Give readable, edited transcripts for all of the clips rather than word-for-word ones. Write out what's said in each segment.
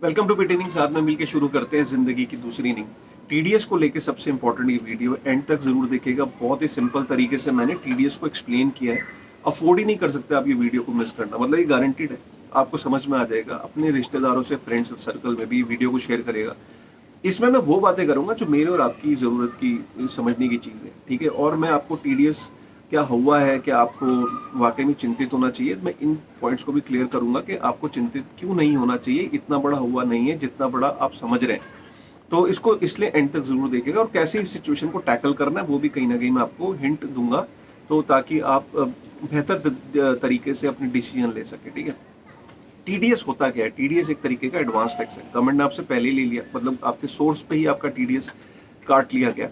Welcome to बिटेनिंग। साथ में मिलकर शुरू करते हैं जिंदगी की दूसरी इनिंग। टीडीएस को लेके सबसे इंपॉर्टेंट ये वीडियो एंड तक जरूर देखिएगा। बहुत ही सिंपल तरीके से मैंने टीडीएस को एक्सप्लेन किया है। अफोर्ड ही नहीं कर सकते आप ये वीडियो को मिस करना, मतलब ये गारंटीड है, आपको समझ में आ जाएगा। अपने रिश्तेदारों से, फ्रेंड्स सर्कल में भी वीडियो को शेयर करेगा। इसमें मैं वो बातें करूंगा जो मेरे और आपकी ज़रूरत की समझने की चीज़ है, ठीक है। और मैं आपको टीडीएस क्या हुआ है, क्या आपको वाकई में चिंतित होना चाहिए, मैं इन पॉइंट्स को भी क्लियर करूंगा कि आपको चिंतित क्यों नहीं होना चाहिए। इतना बड़ा हुआ नहीं है जितना बड़ा आप समझ रहे हैं। तो इसको इसलिए एंड तक जरूर देखिएगा और कैसे इस सिचुएशन को टैकल करना है वो भी कहीं ना कहीं मैं आपको हिंट दूंगा, तो ताकि आप बेहतर तरीके से अपने डिसीजन ले सके, ठीक है। टीडीएस होता क्या है? टीडीएस एक तरीके का एडवांस टैक्स है। गवर्नमेंट ने आपसे पहले ले लिया, मतलब आपके सोर्स पे ही आपका टीडीएस काट लिया गया।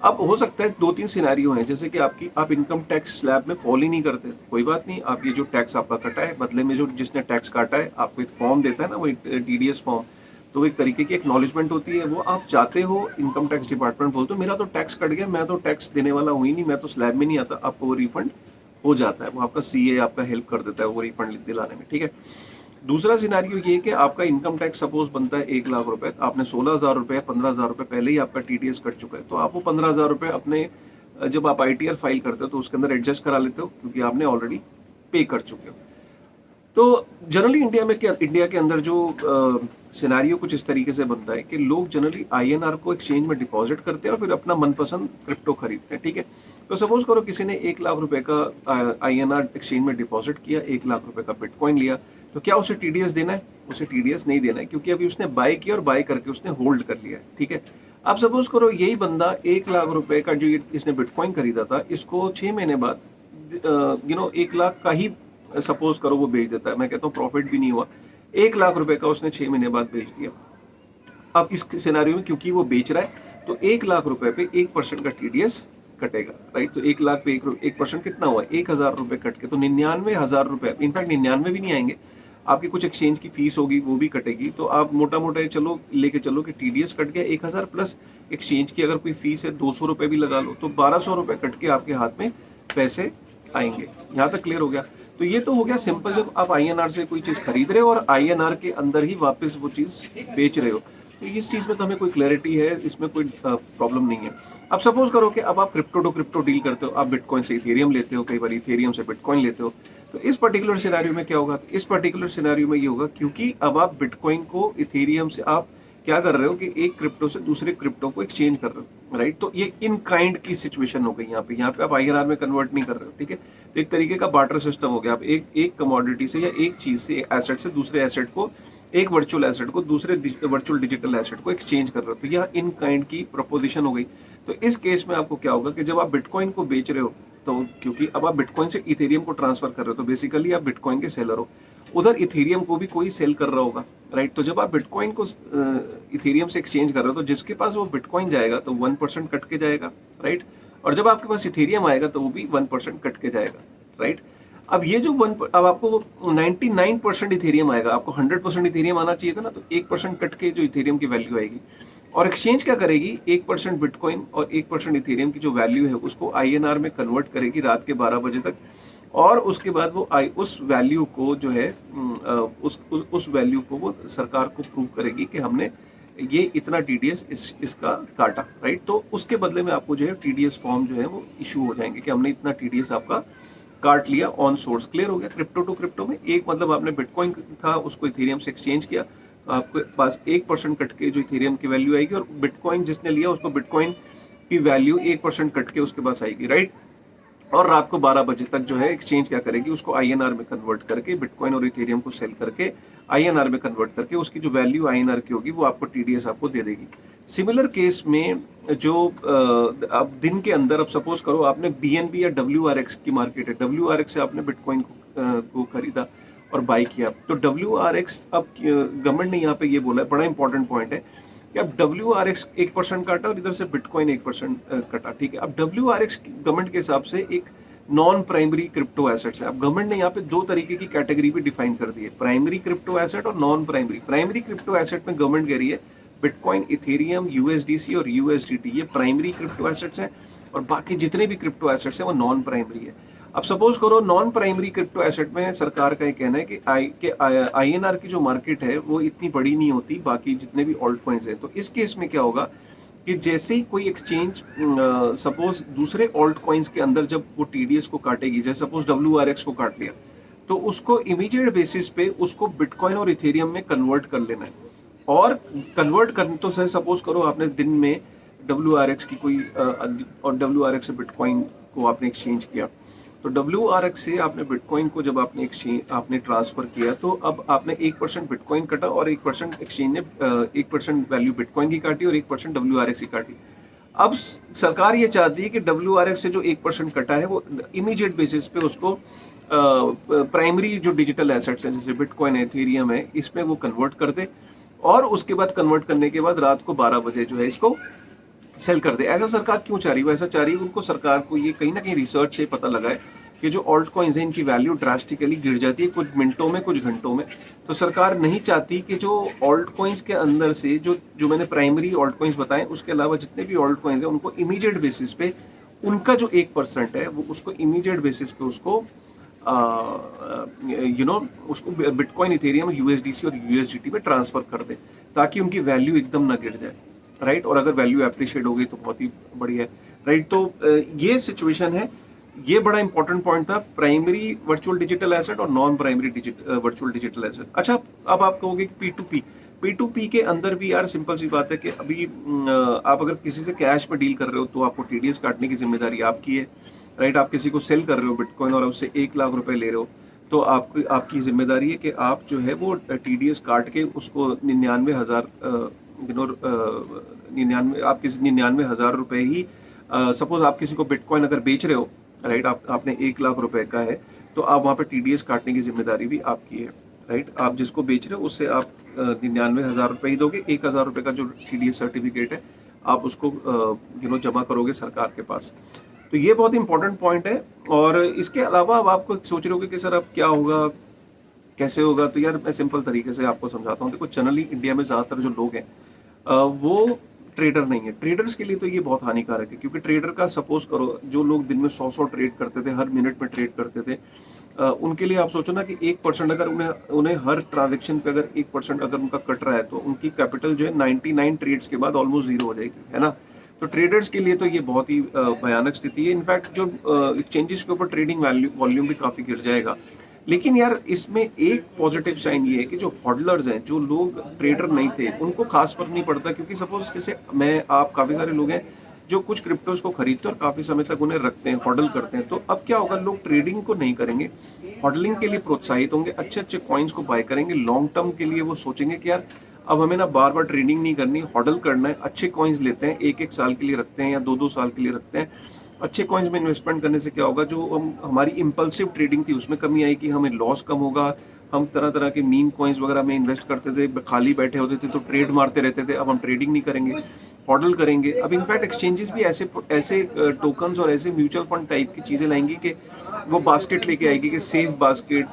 अब हो सकता है दो तीन सिनेरियो हैं, जैसे कि आप इनकम टैक्स स्लैब में फॉल ही नहीं करते, कोई बात नहीं। आप ये जो टैक्स आपका कटा है, बदले में जो जिसने टैक्स काटा है आपको एक फॉर्म देता है ना, वो टीडीएस फॉर्म, तो एक तरीके की एक्नॉलेजमेंट होती है। वो आप चाहते हो, इनकम टैक्स डिपार्टमेंट बोलते हो मेरा तो टैक्स कट गया, मैं तो टैक्स देने वाला हुई नहीं, मैं तो स्लैब में नहीं आता, आपको वो रिफंड हो जाता है। वो आपका सीए आपका हेल्प कर देता है वो रिफंड दिलाने में, ठीक है। दूसरा सिनारियो ये कि आपका इनकम टैक्स सपोज बनता है 1 लाख रुपए, आपने 16,000 रुपए 15,000 रुपए पहले ही आपका टीडीएस कट चुका है, तो आप वो 15,000 रुपए अपने जब आप आईटीआर फाइल करते हो तो उसके अंदर एडजस्ट करा लेते हो, क्योंकि आपने ऑलरेडी पे कर चुके हो। तो जनरली इंडिया के अंदर जो सिनेरियो कुछ इस तरीके से बनता है कि लोग जनरली आईएनआर को एक्सचेंज में डिपॉजिट करते हैं और फिर अपना मनपसंद क्रिप्टो खरीदते हैं, ठीक है। तो सपोज करो किसी ने 1 लाख रुपए का आईएनआर एक्सचेंज में डिपॉजिट किया, 1 लाख रुपए का बिटकॉइन लिया, तो क्या उसे टीडीएस देना है? उसे टीडीएस नहीं देना है, क्योंकि अभी उसने बाय किया और बाय करके उसने होल्ड कर लिया है, ठीक है। अब सपोज करो यही बंदा 1 लाख रुपए का जो इसने बिटकॉइन खरीदा था, इसको 6 महीने बाद 1 लाख का ही सपोज करो वो बेच देता है। मैं कहता हूँ प्रॉफिट भी नहीं हुआ, 1 लाख रुपए का उसने 6 महीने बाद बेच दिया। अब इस सिनेरियो में क्योंकि वो बेच रहा है, तो 1 लाख रुपए पे 1% का टीडीएस कटेगा, राइट। तो 1 लाख पे 1% कितना हुआ? 1,000 रुपए कट के, तो 99,000 रुपए, इनफैक्ट 99 भी नहीं आएंगे, आपकी कुछ एक्सचेंज की फीस होगी वो भी कटेगी। तो आप मोटा मोटा चलो लेके चलो कि टीडीएस कट गया 1,000 प्लस एक्सचेंज की अगर कोई फीस है 200 रुपए भी लगा लो, तो 1,200 रुपए कट के आपके हाथ में पैसे आएंगे। यहाँ तक क्लियर हो गया? तो ये तो हो गया सिंपल, जब आप आईएनआर से कोई चीज खरीद रहे हो और आईएनआर के अंदर ही वापस वो चीज बेच रहे हो, तो इस चीज में तो हमें कोई क्लैरिटी है, इसमें कोई प्रॉब्लम नहीं है। अब सपोज करो कि अब आप क्रिप्टो टू क्रिप्टो डील करते हो, आप बिटकॉइन से इथेरियम लेते हो, कई बार इथेरियम से बिटकॉइन लेते हो, तो इस पर्टिकुलर सिनेरियो में क्या होगा? इस पर्टिकुलर सिनेरियो में ये होगा, क्योंकि अब आप बिटकॉइन को इथेरियम से आप क्या कर रहे हो कि एक क्रिप्टो से दूसरे क्रिप्टो को एक्सचेंज कर रहे हो, राइट। तो ये इन काइंड की सिचुएशन हो गई यहाँ पे आप आईआरआर में कन्वर्ट नहीं कर रहे हो, ठीक है। तो एक तरीके का बार्टर सिस्टम हो गया। आप एक कमोडिटी से या एक चीज से, एसेट से दूसरे एसेट को, एक वर्चुअल एसेट को दूसरे वर्चुअल डिजिटल एसेट को एक्सचेंज कर रहे हो, तो यह इन काइंड की प्रपोजिशन हो गई। तो इस केस में आपको क्या होगा कि जब आप बिटकॉइन को बेच रहे हो, तो क्योंकि अब आप बिटकॉइन से इथेरियम को ट्रांसफर कर रहे हो, तो बेसिकली आप बिटकॉइन के सेलर हो, उधर इथेरियम को भी कोई सेल कर रहा होगा, राइट। तो जब आप बिटकॉइन को इथेरियम से एक्सचेंज कर रहे हो, तो जिसके पास वो बिटकॉइन जाएगा तो 1% कट के जाएगा, राइट। और जब आपके पास इथेरियम आएगा तो वो भी 1% कट के जाएगा, राइट। अब ये जो अब आपको 99% इथेरियम आएगा, आपको 100% इथेरियम आना चाहिए था ना, तो 1% कट के जो इथेरियम की वैल्यू आएगी। और एक्सचेंज क्या करेगी? 1% बिटकॉइन और 1% इथेरियम की जो वैल्यू है उसको आईएनआर में कन्वर्ट करेगी रात के 12 बजे तक, और उसके बाद वो उस वैल्यू को जो है उस वैल्यू को वो सरकार को प्रूव करेगी कि हमने ये इतना टीडीएस इसका काटा, राइट। तो उसके बदले में आपको जो है टीडीएस फॉर्म जो है वो इशू हो जाएंगे कि हमने इतना टीडीएस आपका काट लिया ऑन सोर्स। क्लियर हो गया? क्रिप्टो टू क्रिप्टो में एक मतलब आपने बिटकॉइन था उसको इथेरियम से एक्सचेंज किया, तो आपके पास 1% कट के जो इथेरियम की वैल्यू आएगी, और बिटकॉइन जिसने लिया उसको बिटकॉइन की वैल्यू 1% कट के उसके पास आएगी, राइट। और रात को 12 बजे तक जो है एक्सचेंज क्या करेगी? उसको आईएनआर में कन्वर्ट करके, बिटकॉइन और इथेरियम को सेल करके आईएनआर में कन्वर्ट करके उसकी जो वैल्यू आईएनआर की होगी वो आपको टीडीएस आपको दे देगी। सिमिलर केस में जो अब दिन के अंदर, अब सपोज करो आपने बीएनबी या डब्ल्यूआरएक्स की मार्केट है, डब्ल्यूआरएक्स से आपने बिटकॉइन को खरीदा और बाई किया, तो डब्ल्यूआरएक्स, अब गवर्नमेंट ने यहाँ पे ये बोला है, बड़ा इंपॉर्टेंट पॉइंट है कि अब डब्ल्यूआरएक्स 1% काटा और इधर से बिटकॉइन 1% कटा, ठीक है। अब डब्ल्यूआरएक्स गवर्नमेंट के हिसाब से एक नॉन प्राइमरी क्रिप्टो एसेट्स है। अब गवर्नमेंट ने यहाँ पे दो तरीके की कैटेगरी भी डिफाइन कर दी है, प्राइमरी क्रिप्टो एसेट और non primary. Primary crypto asset में गवर्नमेंट कह रही है बिटकॉइन, इथेरियम, यूएसडीसी और यूएसडीटी ये प्राइमरी क्रिप्टो एसेट्स हैं, और बाकी जितने भी क्रिप्टो एसेट्स हैं वो नॉन प्राइमरी है। अब सपोज करो नॉन प्राइमरी क्रिप्टो एसेट में सरकार का ये कहना है कि आईएनआर की जो मार्केट है वो इतनी बड़ी नहीं होती बाकी जितने भी ऑल्ट कॉइन्स हैं। तो इस केस में क्या होगा कि जैसे ही कोई एक्सचेंज सपोज दूसरे ऑल्ट कॉइन्स के अंदर जब वो टीडीएस को काटेगी, जैसे सपोज WRX को काट लिया, तो उसको इमीडिएट बेसिस पे उसको बिटकॉइन और इथेरियम में कन्वर्ट कर लेना है। और कन्वर्ट करने तो सर सपोज करो आपने दिन में WRX की कोई और WRX से बिटकॉइन को आपने एक्सचेंज किया, तो WRX से आपने बिटकॉइन को जब आपने ट्रांसफर किया तो अब आपने 1% बिटकॉइन कटा और 1% एक्सचेंज ने 1% वैल्यू बिटकॉइन की काटी और 1% WRX की काटी। अब सरकार ये चाहती है कि WRX से जो 1% कटा है वो इमीडिएट बेसिस पे उसको प्राइमरी जो डिजिटल एसेट्स हैं जैसे बिटकॉइन है, इथेरियम है, इसमें वो कन्वर्ट कर दे और उसके बाद कन्वर्ट करने के बाद रात को 12 बजे जो है इसको सेल कर दे। ऐसा सरकार क्यों चाह रही है? ऐसा चाह रही है उनको, सरकार को ये कहीं ना कहीं रिसर्च से पता लगा है कि जो ऑल्ट कॉइन्स हैं इनकी वैल्यू ड्रास्टिकली गिर जाती है कुछ मिनटों में, कुछ घंटों में। तो सरकार नहीं चाहती कि जो ऑल्ट कॉइन्स के अंदर से जो मैंने प्राइमरी ऑल्ट कॉइन्स बताए उसके अलावा जितने भी ऑल्ट कॉइन्स हैं उनको इमीडिएट बेसिस पे उनका जो 1% है वो उसको इमीडिएट बेसिस पे उसको उसको बिटकॉइन, इथेरियम, USDC और USDT में ट्रांसफर कर दे ताकि उनकी वैल्यू एकदम ना गिर जाए, राइट। और अगर वैल्यू एप्रिशिएट हो गई तो बहुत ही बढ़िया है, राइट। तो ये सिचुएशन है, ये बड़ा इंपॉर्टेंट पॉइंट था, प्राइमरी वर्चुअल डिजिटल एसेट और non primary virtual digital asset. अच्छा, अब आप कहोगे कि P2P के अंदर भी यार सिंपल सी बात है कि अभी आप अगर किसी से कैश में डील कर रहे हो तो आपको TDS काटने की जिम्मेदारी आपकी है, राइट। आप किसी को सेल कर रहे हो बिटकॉइन और उससे 1 लाख रुपए ले रहे हो तो आपकी जिम्मेदारी है कि आप जो है वो TDS काट के उसको 99,000 99,000 रुपए ही, सपोज आप किसी को बिटकॉइन अगर बेच रहे हो, राइट, आपने 1 लाख रुपए का है तो आप वहाँ पे TDS काटने की जिम्मेदारी भी आपकी है, राइट। आप जिसको बेच रहे हो उससे आप 99,000 रुपए ही दोगे, 1,000 रुपए का जो TDS सर्टिफिकेट है आप उसको जमा करोगे सरकार के पास। तो ये बहुत इंपॉर्टेंट पॉइंट है। और इसके अलावा अब आपको सोच रहे होगे कि सर अब क्या होगा, कैसे होगा, तो यार मैं सिंपल तरीके से आपको समझाता हूँ। देखो, जनरली इंडिया में ज़्यादातर जो लोग हैं वो ट्रेडर नहीं है। ट्रेडर्स के लिए तो ये बहुत हानिकारक है क्योंकि ट्रेडर का सपोज करो जो लोग दिन में 100 ट्रेड करते थे, हर मिनट में ट्रेड करते थे, उनके लिए आप सोचो ना कि 1% अगर उन्हें हर ट्रांजेक्शन पे अगर 1% अगर उनका कट रहा है तो उनकी कैपिटल जो है 99 ट्रेड्स के बाद ऑलमोस्ट जीरो हो जाएगी, है ना। तो ट्रेडर्स के लिए तो ये बहुत ही भयानक स्थिति है। इनफैक्ट जो एक्सचेंजेस के ऊपर ट्रेडिंग वॉल्यूम भी काफ़ी गिर जाएगा। लेकिन यार इसमें एक पॉजिटिव साइन ये है कि जो हॉडलर्स हैं, जो लोग ट्रेडर नहीं थे, उनको खास फर्क नहीं पड़ता क्योंकि सपोज जैसे मैं, आप, काफ़ी सारे लोग हैं जो कुछ क्रिप्टोज को खरीदते हैं और काफ़ी समय तक उन्हें रखते हैं, हॉडल करते हैं। तो अब क्या होगा, लोग ट्रेडिंग को नहीं करेंगे, हॉडलिंग के लिए प्रोत्साहित होंगे, अच्छे अच्छे कॉइन्स को बाय करेंगे। लॉन्ग टर्म के लिए वो सोचेंगे कि यार अब हमें ना बार बार ट्रेडिंग नहीं करनी, हॉडल करना है, अच्छे कॉइन्स लेते हैं, 1-1 साल के लिए रखते हैं या 2-2 साल के लिए रखते हैं। अच्छे कॉइन्स में इन्वेस्टमेंट करने से क्या होगा, जो हमारी इम्पल्सिव ट्रेडिंग थी उसमें कमी आएगी, हमें लॉस कम होगा। हम तरह तरह के मीम कॉइन्स वगैरह में इन्वेस्ट करते थे, खाली बैठे होते थे तो ट्रेड मारते रहते थे, अब हम ट्रेडिंग नहीं करेंगे, हॉडल करेंगे। अब इनफैक्ट एक्सचेंजेस भी ऐसे टोकन्स और ऐसे म्यूचुअल फंड टाइप की चीज़ें लाएंगी कि वो बास्केट लेके आएगी कि safe basket,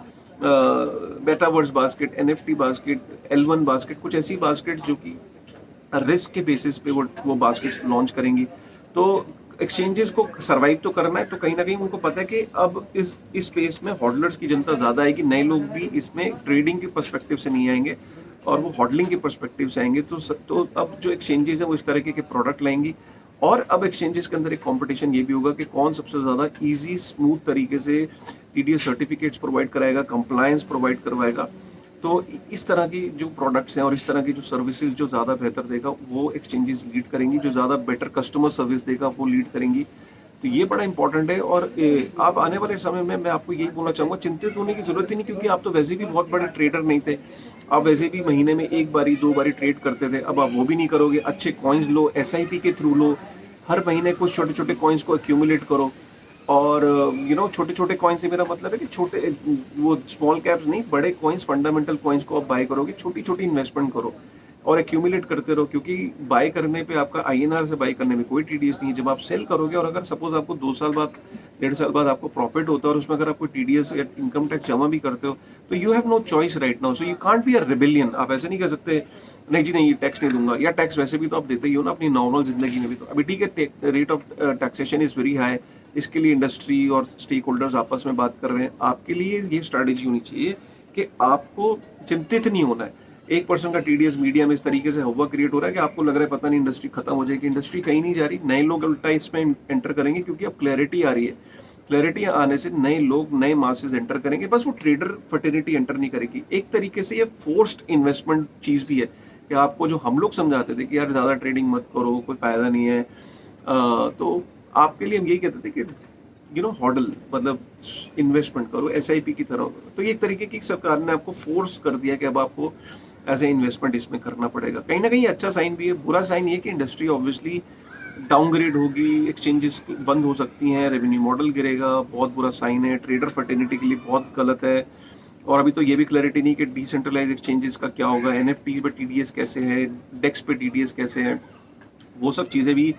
metaverse basket, NFT basket, L1 basket, कुछ ऐसी बास्केट जो कि रिस्क के बेसिस पे वो बास्केट्स लॉन्च करेंगी। तो एक्सचेंजेस को सरवाइव तो करना है, तो कहीं ना कहीं उनको पता है कि अब इस स्पेस में हॉडलर्स की जनता ज़्यादा आएगी, नए लोग भी इसमें ट्रेडिंग के पर्सपेक्टिव से नहीं आएंगे और वो हॉडलिंग के पर्सपेक्टिव से आएंगे। तो अब जो एक्सचेंजेस हैं वो इस तरीके के प्रोडक्ट लाएंगी। और अब एक्सचेंजेस के अंदर एक कंपटीशन ये भी होगा कि कौन सबसे ज़्यादा इजी स्मूथ तरीके से TDS सर्टिफिकेट्स प्रोवाइड कराएगा, कंप्लायंस प्रोवाइड करवाएगा। तो इस तरह की जो प्रोडक्ट्स हैं और इस तरह की जो सर्विसेज जो ज़्यादा बेहतर देगा वो एक्सचेंजेस लीड करेंगी, जो ज़्यादा बेटर कस्टमर सर्विस देगा वो लीड करेंगी। तो ये बड़ा इंपॉर्टेंट है। और आप आने वाले समय में मैं आपको यही बोलना चाहूँगा, चिंतित होने की जरूरत ही नहीं क्योंकि आप तो वैसे भी बहुत बड़े ट्रेडर नहीं थे, आप वैसे भी महीने में 1 बारी 2 बारी ट्रेड करते थे, अब आप वो भी नहीं करोगे। अच्छे कॉइन्स लो, SIP के थ्रू लो, हर महीने कुछ छोटे छोटे कॉइन्स को एक्यूमुलेट करो। और छोटे छोटे कॉइन्स से मेरा मतलब है कि छोटे, वो स्मॉल कैप्स नहीं, बड़े कॉइन्स, फंडामेंटल कॉइन्स को आप बाय करोगे, छोटी छोटी इन्वेस्टमेंट करो और एक्यूमुलेट करते रहो क्योंकि बाय करने पे आपका INR से बाय करने में कोई TDS नहीं है। जब आप सेल करोगे और अगर सपोज आपको 2 साल बाद, 1.5 साल बाद आपको प्रॉफिट होता है और उसमें अगर आपको TDS या इनकम टैक्स जमा भी करते हो तो you have no choice right now, so you can't be a rebellion. आप ऐसे नहीं कह सकते नहीं जी नहीं, ये टैक्स नहीं दूंगा, या टैक्स वैसे भी तो आप देते ही हो ना अपनी नॉर्मल जिंदगी में भी। तो अभी ठीक है, rate of taxation is very high, इसके लिए इंडस्ट्री और स्टेक होल्डर्स आपस में बात कर रहे हैं। आपके लिए ये स्ट्रैटेजी होनी चाहिए कि आपको चिंतित नहीं होना है। 1% का टीडीएस मीडिया में इस तरीके से हवा क्रिएट हो रहा है कि आपको लग रहा है पता नहीं इंडस्ट्री खत्म हो जाएगी। इंडस्ट्री कहीं नहीं जा रही, नए लोग उल्टा इसमें एंटर करेंगे क्योंकि अब क्लैरिटी आ रही है। क्लैरिटी आने से नए लोग, नए मासेस एंटर करेंगे, बस वो ट्रेडर फर्टिलिटी एंटर नहीं करेगी। एक तरीके से ये फोर्स्ड इन्वेस्टमेंट चीज भी है कि आपको जो हम लोग समझाते थे कि यार ज्यादा ट्रेडिंग मत करो, कोई फायदा नहीं है, तो आपके लिए हम यही कहते थे कि हॉडल मतलब इन्वेस्टमेंट करो एसआईपी की तरह। तो ये एक तरीके की सरकार ने आपको फोर्स कर दिया कि अब आपको एज ए इन्वेस्टमेंट इसमें करना पड़ेगा। कहीं ना कहीं अच्छा साइन भी है, बुरा साइन ये कि इंडस्ट्री ऑब्वियसली डाउनग्रेड होगी, एक्सचेंजेस बंद हो सकती हैं, रेवेन्यू मॉडल गिरेगा, बहुत बुरा साइन है, ट्रेडर फर्टिलिटी के लिए बहुत गलत है। और अभी तो ये भी क्लैरिटी नहीं कि डिसेंट्रलाइज एक्सचेंजेस का क्या होगा, एनएफटी पे टीडीएस कैसे है, डेक्स पे टीडीएस कैसे है, वो सब चीज़ें भी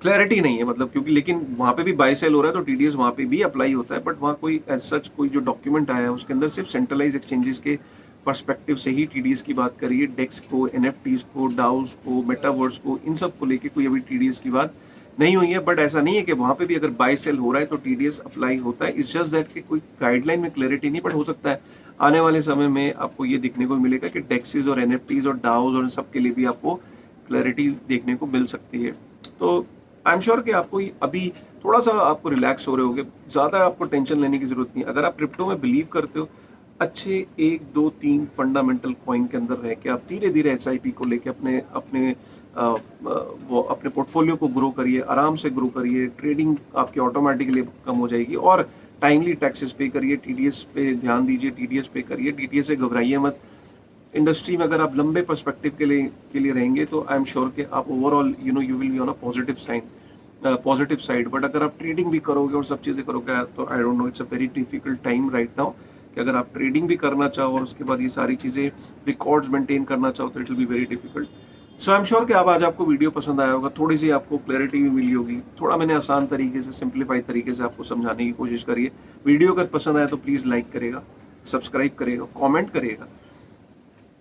क्लैरिटी नहीं है, मतलब क्योंकि लेकिन वहाँ पे भी बाय सेल हो रहा है तो टीडीएस वहाँ पे भी अप्लाई होता है, बट वहाँ कोई एज सच कोई जो डॉक्यूमेंट आया है उसके अंदर सिर्फ सेंट्रलाइज एक्सचेंजेस के पर्सपेक्टिव से ही टीडीएस की बात करिए। डेक्स को, एनएफटीज को, डाउस को, मेटावर्स को, इन सब को लेके कोई अभी टीडीएस की बात नहीं हुई है। बट ऐसा नहीं है कि वहाँ पे भी अगर बाय सेल हो रहा है तो टीडीएस अप्लाई होता है। इट्स जस्ट दैट कि कोई गाइडलाइन में क्लैरिटी नहीं, बट हो सकता है आने वाले समय में आपको ये दिखने को मिलेगा कि डेक्सिस और एनएफटीज और डाउस और सब के लिए भी आपको क्लैरिटी देखने को मिल सकती है। तो आई एम श्योर कि आपको अभी थोड़ा सा आपको रिलैक्स हो रहे होगे, ज़्यादा आपको टेंशन लेने की जरूरत नहीं। अगर आप क्रिप्टो में बिलीव करते हो, अच्छे 1 2 3 फंडामेंटल कॉइन के अंदर रह के आप धीरे धीरे एसआईपी को लेके अपने अपने वो अपने पोर्टफोलियो को ग्रो करिए, आराम से ग्रो करिए, ट्रेडिंग आपकी ऑटोमेटिकली कम हो जाएगी और टाइमली टैक्सेस पे करिए, टीडीएस पे ध्यान दीजिए, टीडीएस पे करिए, टीडीएस से घबराइए मत। इंडस्ट्री में अगर आप लंबे पर्सपेक्टिव के लिए रहेंगे तो आई एम श्योर कि आप overall you will be on a positive side. But अगर आप ट्रेडिंग भी करोगे और सब चीज़ें करोगे तो I don't know, it's a very difficult time right now कि अगर आप ट्रेडिंग भी करना चाहो और उसके बाद ये सारी चीज़ें रिकॉर्ड्स मेंटेन करना चाहो तो it will be very difficult. So I am sure कि अब आज आपको वीडियो पसंद आया होगा, थोड़ी सी आपको क्लैरिटी भी मिली होगी, थोड़ा मैंने आसान तरीके से, सिंप्लीफाइड तरीके से आपको समझाने की कोशिश करी है। वीडियो अगर पसंद आया तो प्लीज़ लाइक करेगा, सब्सक्राइब करेगा, कॉमेंट करेगा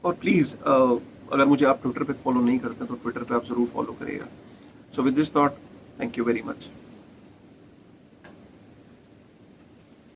और प्लीज़ अगर मुझे आप ट्विटर पे फॉलो नहीं करते तो ट्विटर पे आप ज़रूर फॉलो करिएगा। So with this thought, thank you very much.